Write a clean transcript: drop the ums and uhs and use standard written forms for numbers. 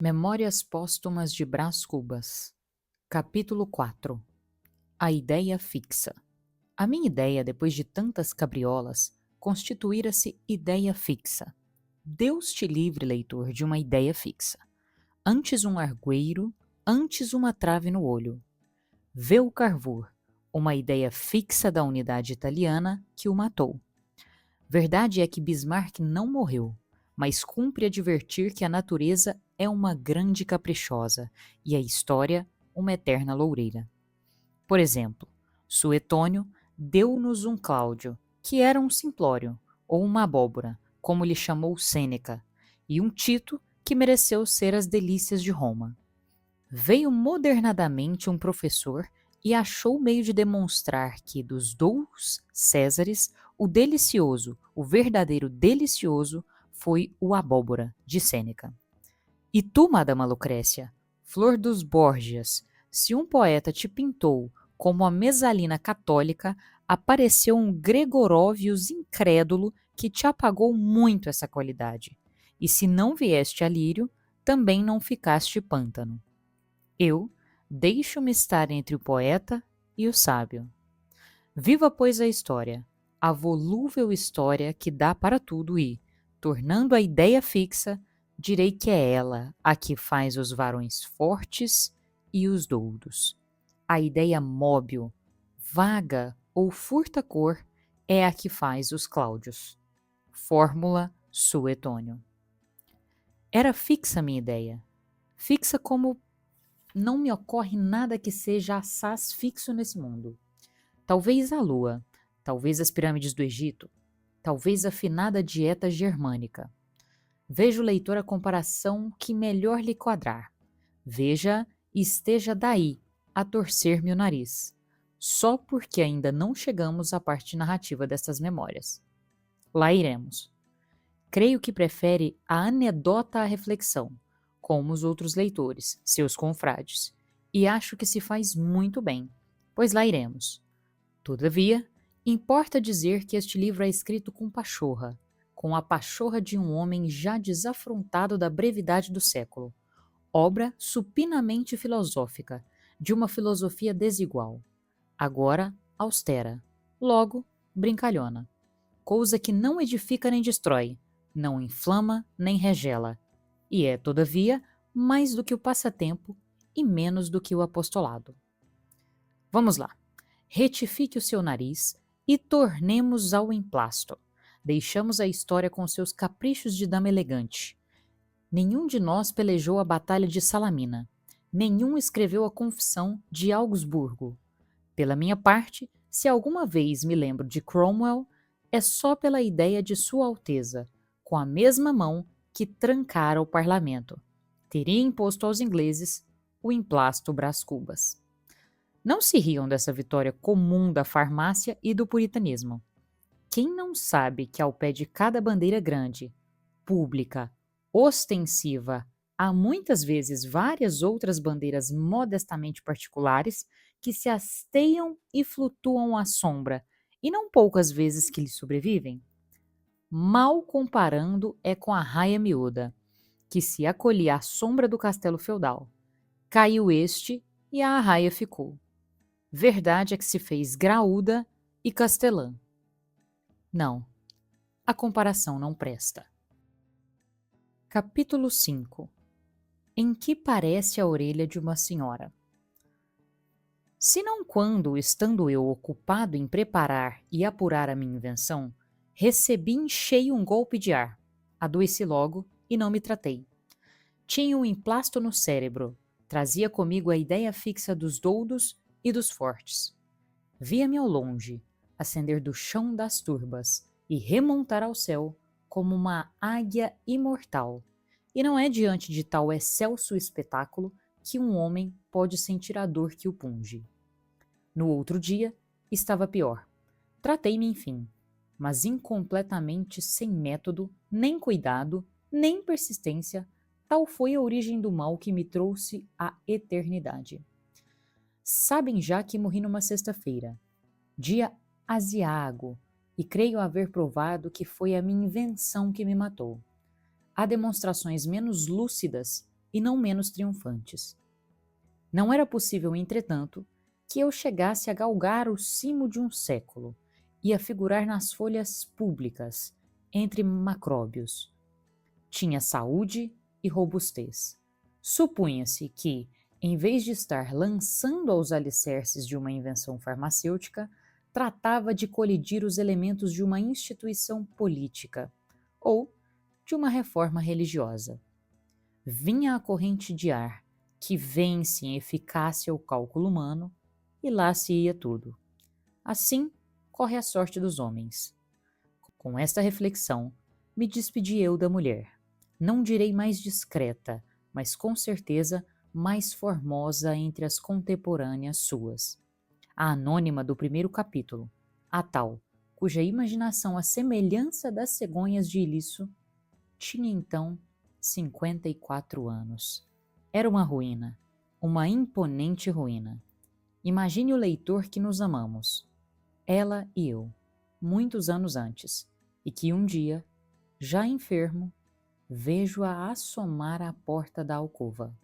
Memórias Póstumas de Brás Cubas. Capítulo 4. A ideia fixa. A minha ideia, depois de tantas cabriolas, constituíra-se ideia fixa. Deus te livre, leitor, de uma ideia fixa. Antes um argueiro, antes uma trave no olho. Vê o Carvur, uma ideia fixa da unidade italiana que o matou. Verdade é que Bismarck não morreu, mas cumpre advertir que a natureza é uma grande caprichosa e a história uma eterna loureira. Por exemplo, Suetônio deu-nos um Cláudio, que era um simplório, ou uma abóbora, como lhe chamou Sêneca, e um Tito, que mereceu ser as delícias de Roma. Veio modernadamente um professor e achou meio de demonstrar que dos dois Césares, o delicioso, o verdadeiro delicioso, foi o abóbora, de Sêneca. E tu, Madama Lucrécia, flor dos Borgias, se um poeta te pintou como a Mesalina católica, apareceu um Gregorovius incrédulo que te apagou muito essa qualidade. E se não vieste a lírio, também não ficaste pântano. Eu deixo-me estar entre o poeta e o sábio. Viva, pois, a história, a volúvel história que dá para tudo e, tornando a ideia fixa, direi que é ela a que faz os varões fortes e os doudos. A ideia móbil, vaga ou furta-cor é a que faz os Cláudios. Fórmula Suetônio. Era fixa a minha ideia. Fixa como não me ocorre nada que seja assaz fixo nesse mundo. Talvez a lua, talvez as pirâmides do Egito, talvez a afinada dieta germânica. Veja o leitor a comparação que melhor lhe quadrar. Veja e esteja daí a torcer-me o nariz, só porque ainda não chegamos à parte narrativa dessas memórias. Lá iremos. Creio que prefere a anedota à reflexão, como os outros leitores, seus confrades, e acho que se faz muito bem, pois lá iremos. Todavia, importa dizer que este livro é escrito com pachorra, com a pachorra de um homem já desafrontado da brevidade do século, obra supinamente filosófica, de uma filosofia desigual, agora austera, logo brincalhona, coisa que não edifica nem destrói, não inflama nem regela, e é, todavia, mais do que o passatempo e menos do que o apostolado. Vamos lá. Retifique o seu nariz e tornemos ao emplasto. Deixamos a história com seus caprichos de dama elegante. Nenhum de nós pelejou a batalha de Salamina. Nenhum escreveu a Confissão de Augsburgo. Pela minha parte, se alguma vez me lembro de Cromwell, é só pela ideia de Sua Alteza, com a mesma mão que trancara o parlamento. Teria imposto aos ingleses o emplasto Brás Cubas. Não se riam dessa vitória comum da farmácia e do puritanismo. Quem não sabe que ao pé de cada bandeira grande, pública, ostensiva, há muitas vezes várias outras bandeiras modestamente particulares que se hasteiam e flutuam à sombra, e não poucas vezes que lhe sobrevivem? Mal comparando é com a raia miúda, que se acolhia à sombra do castelo feudal. Caiu este e a arraia ficou. Verdade é que se fez graúda e castelã. Não, a comparação não presta. Capítulo 5. Em que parece a orelha de uma senhora. Se não quando, estando eu ocupado em preparar e apurar a minha invenção, recebi em cheio um golpe de ar, adoeci logo e não me tratei. Tinha um emplasto no cérebro, trazia comigo a ideia fixa dos doudos e dos fortes. Via-me ao longe, ascender do chão das turbas e remontar ao céu como uma águia imortal. E não é diante de tal excelso espetáculo que um homem pode sentir a dor que o punge. No outro dia, estava pior. Tratei-me, enfim, mas incompletamente sem método, nem cuidado, nem persistência, tal foi a origem do mal que me trouxe à eternidade. Sabem já que morri numa sexta-feira, dia aziago, e creio haver provado que foi a minha invenção que me matou. Há demonstrações menos lúcidas, e não menos triunfantes. Não era possível, entretanto, que eu chegasse a galgar o cimo de um século e a figurar nas folhas públicas, entre macróbios. Tinha saúde e robustez. Supunha-se que, em vez de estar lançando aos alicerces de uma invenção farmacêutica, tratava de colidir os elementos de uma instituição política ou de uma reforma religiosa. Vinha a corrente de ar, que vence em eficácia o cálculo humano, e lá se ia tudo. Assim corre a sorte dos homens. Com esta reflexão, me despedi eu da mulher. Não direi mais discreta, mas com certeza mais formosa entre as contemporâneas suas. A anônima do primeiro capítulo, a tal, cuja imaginação à semelhança das cegonhas de Ilisso, tinha então 54 anos. Era uma ruína, uma imponente ruína. Imagine o leitor que nos amamos, ela e eu, muitos anos antes, e que um dia, já enfermo, vejo-a assomar à porta da alcova.